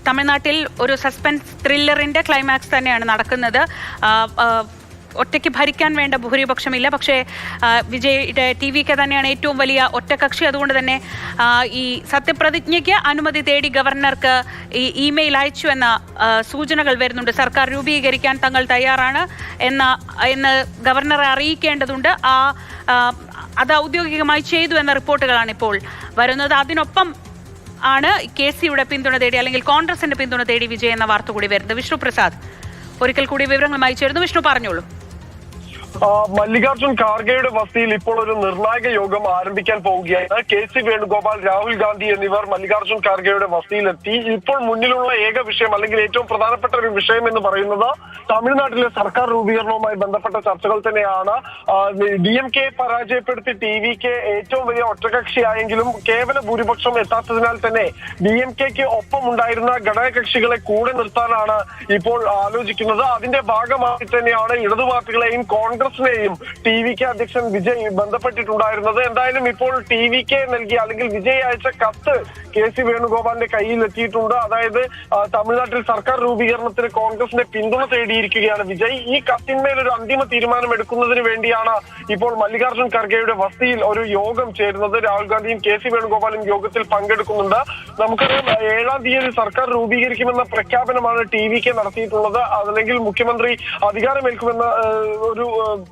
തമിഴ്നാട്ടിൽ ഒരു suspense ത്രില്ലറിന്റെ climax തന്നെയാണ് നടക്കുന്നത്. ഒറ്റയ്ക്ക് ഭരിക്കാൻ വേണ്ട ഭൂരിപക്ഷമില്ല, പക്ഷേ വിജയുടെ ടി.വിക്ക് തന്നെയാണ് ഏറ്റവും വലിയ ഒറ്റകക്ഷി. അതുകൊണ്ട് തന്നെ ഈ സത്യപ്രതിജ്ഞയ്ക്ക് അനുമതി തേടി ഗവർണർക്ക് ഈ ഇമെയിൽ അയച്ചു എന്ന സൂചനകൾ വരുന്നുണ്ട്. സർക്കാർ രൂപീകരിക്കാൻ തങ്ങൾ തയ്യാറാണ് എന്ന് ഗവർണറെ അറിയിക്കേണ്ടതുണ്ട്. അത് ഔദ്യോഗികമായി ചെയ്തു എന്ന റിപ്പോർട്ടുകളാണ് ഇപ്പോൾ വരുന്നത്. അതിനൊപ്പം ആണ് KCയുടെ പിന്തുണ തേടി അല്ലെങ്കിൽ കോൺഗ്രസിന്റെ പിന്തുണ തേടി വിജയ് എന്ന വാർത്ത കൂടി വരുന്നത്. വിഷ്ണു പ്രസാദ് ഒരിക്കൽ കൂടി വിവരങ്ങളുമായി ചേരുന്നു. വിഷ്ണു, പറഞ്ഞോളൂ. മല്ലികാർജുൻ ഖാർഗെയുടെ വസതിയിൽ ഇപ്പോൾ ഒരു നിർണായക യോഗം ആരംഭിക്കാൻ പോവുകയാണ്. KC വേണുഗോപാൽ, രാഹുൽ ഗാന്ധി എന്നിവർ മല്ലികാർജുൻ ഖാർഗെയുടെ വസതിയിലെത്തി. ഇപ്പോൾ മുന്നിലുള്ള ഏക വിഷയം അല്ലെങ്കിൽ ഏറ്റവും പ്രധാനപ്പെട്ട ഒരു വിഷയം എന്ന് പറയുന്നത് തമിഴ്നാട്ടിലെ സർക്കാർ രൂപീകരണവുമായി ബന്ധപ്പെട്ട ചർച്ചകൾ തന്നെയാണ്. DMK പരാജയപ്പെടുത്തി TVക്ക് ഏറ്റവും വലിയ ഒറ്റകക്ഷിയായെങ്കിലും കേവല ഭൂരിപക്ഷം എത്താത്തതിനാൽ തന്നെ DMKക്ക് ഒപ്പം ഉണ്ടായിരുന്ന ഘടകകക്ഷികളെ കൂടെ നിർത്താനാണ് ഇപ്പോൾ ആലോചിക്കുന്നത്. അതിന്റെ ഭാഗമായി തന്നെയാണ് ഇടതു പാർട്ടികളെയും കോൺഗ്രസിനെയും TVക്ക് അധ്യക്ഷൻ വിജയ് ബന്ധപ്പെട്ടിട്ടുണ്ടായിരുന്നത്. എന്തായാലും ഇപ്പോൾ TVക്ക് നൽകിയ അല്ലെങ്കിൽ വിജയ് അയച്ച കത്ത് KC വേണുഗോപാലിന്റെ കയ്യിൽ എത്തിയിട്ടുണ്ട്. അതായത് തമിഴ്നാട്ടിൽ സർക്കാർ രൂപീകരണത്തിന് കോൺഗ്രസിന്റെ പിന്തുണ തേടിയിരിക്കുകയാണ് വിജയ്. ഈ കത്തിന്മേൽ ഒരു അന്തിമ തീരുമാനം എടുക്കുന്നതിന് വേണ്ടിയാണ് ഇപ്പോൾ മല്ലികാർജുൻ ഖാർഗെയുടെ വസതിയിൽ ഒരു യോഗം ചേരുന്നത്. രാഹുൽ ഗാന്ധിയും KC വേണുഗോപാലും യോഗത്തിൽ പങ്കെടുക്കുന്നുണ്ട്. നമുക്കറിയാം, 7-ാം തീയതി സർക്കാർ രൂപീകരിക്കുമെന്ന പ്രഖ്യാപനമാണ് TVക്ക് നടത്തിയിട്ടുള്ളത്. അതല്ലെങ്കിൽ മുഖ്യമന്ത്രി അധികാരമേൽക്കുമെന്ന ഒരു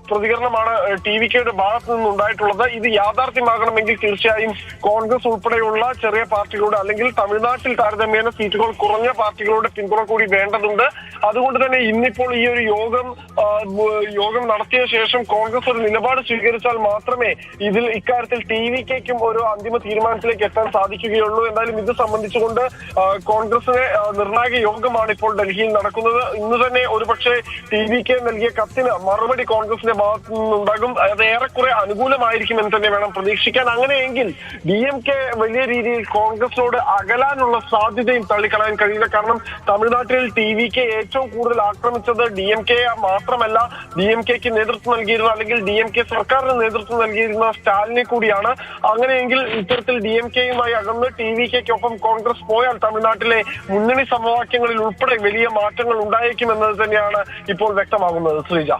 പ്രതികരണമാണ് TVക്കയുടെ ഭാഗത്തു നിന്നുണ്ടായിട്ടുള്ളത്. ഇത് യാഥാർത്ഥ്യമാകണമെങ്കിൽ തീർച്ചയായും കോൺഗ്രസ് ഉൾപ്പെടെയുള്ള ചെറിയ പാർട്ടികളുടെ അല്ലെങ്കിൽ തമിഴ്നാട്ടിൽ താരതമ്യേന സീറ്റുകൾ കുറഞ്ഞ പാർട്ടികളുടെ പിന്തുണ കൂടി വേണ്ടതുണ്ട്. അതുകൊണ്ട് തന്നെ ഇന്നിപ്പോൾ ഈ ഒരു യോഗം നടത്തിയ ശേഷം കോൺഗ്രസ് ഒരു നിലപാട് സ്വീകരിച്ചാൽ മാത്രമേ ഇക്കാര്യത്തിൽ TVക്കും ഒരു അന്തിമ തീരുമാനത്തിലേക്ക് എത്താൻ സാധിക്കുകയുള്ളൂ. എന്തായാലും ഇത് സംബന്ധിച്ചുകൊണ്ട് കോൺഗ്രസിന് നിർണായക യോഗമാണ് ഇപ്പോൾ ഡൽഹിയിൽ നടക്കുന്നത്. ഇന്ന് തന്നെ ഒരുപക്ഷെ TVക്ക് നൽകിയ കത്തിന് മറുപടി കോൺഗ്രസിന്റെ ഭാഗത്തു നിന്നുണ്ടാകും. അത് ഏറെക്കുറെ അനുകൂലമായിരിക്കുമെന്ന് തന്നെ വേണം പ്രതീക്ഷിക്കാൻ. അങ്ങനെയെങ്കിൽ DMK വലിയ രീതിയിൽ കോൺഗ്രസിനോട് അകലാനുള്ള സാധ്യതയും തള്ളിക്കളയാൻ കഴിയില്ല. കാരണം തമിഴ്നാട്ടിൽ TVക്ക് ഏറ്റവും കൂടുതൽ ആക്രമിച്ചത് DMK മാത്രമല്ല, DMKക്ക് നേതൃത്വം നൽകിയിരുന്ന അല്ലെങ്കിൽ DMK സർക്കാരിന് നേതൃത്വം നൽകിയിരുന്ന സ്റ്റാലിനെ കൂടിയാണ്. അങ്ങനെയെങ്കിൽ ഇത്തരത്തിൽ DMKയുമായി അകന്ന് TVക്കൊപ്പം കോൺഗ്രസ് പോയാൽ തമിഴ്നാട്ടിലെ മുന്നണി സമവാക്യങ്ങളിൽ ഉൾപ്പെടെ വലിയ മാറ്റങ്ങൾ ഉണ്ടായേക്കുമെന്നത് തന്നെയാണ് ഇപ്പോൾ വ്യക്തമാകുന്നത്. ശ്രീജ.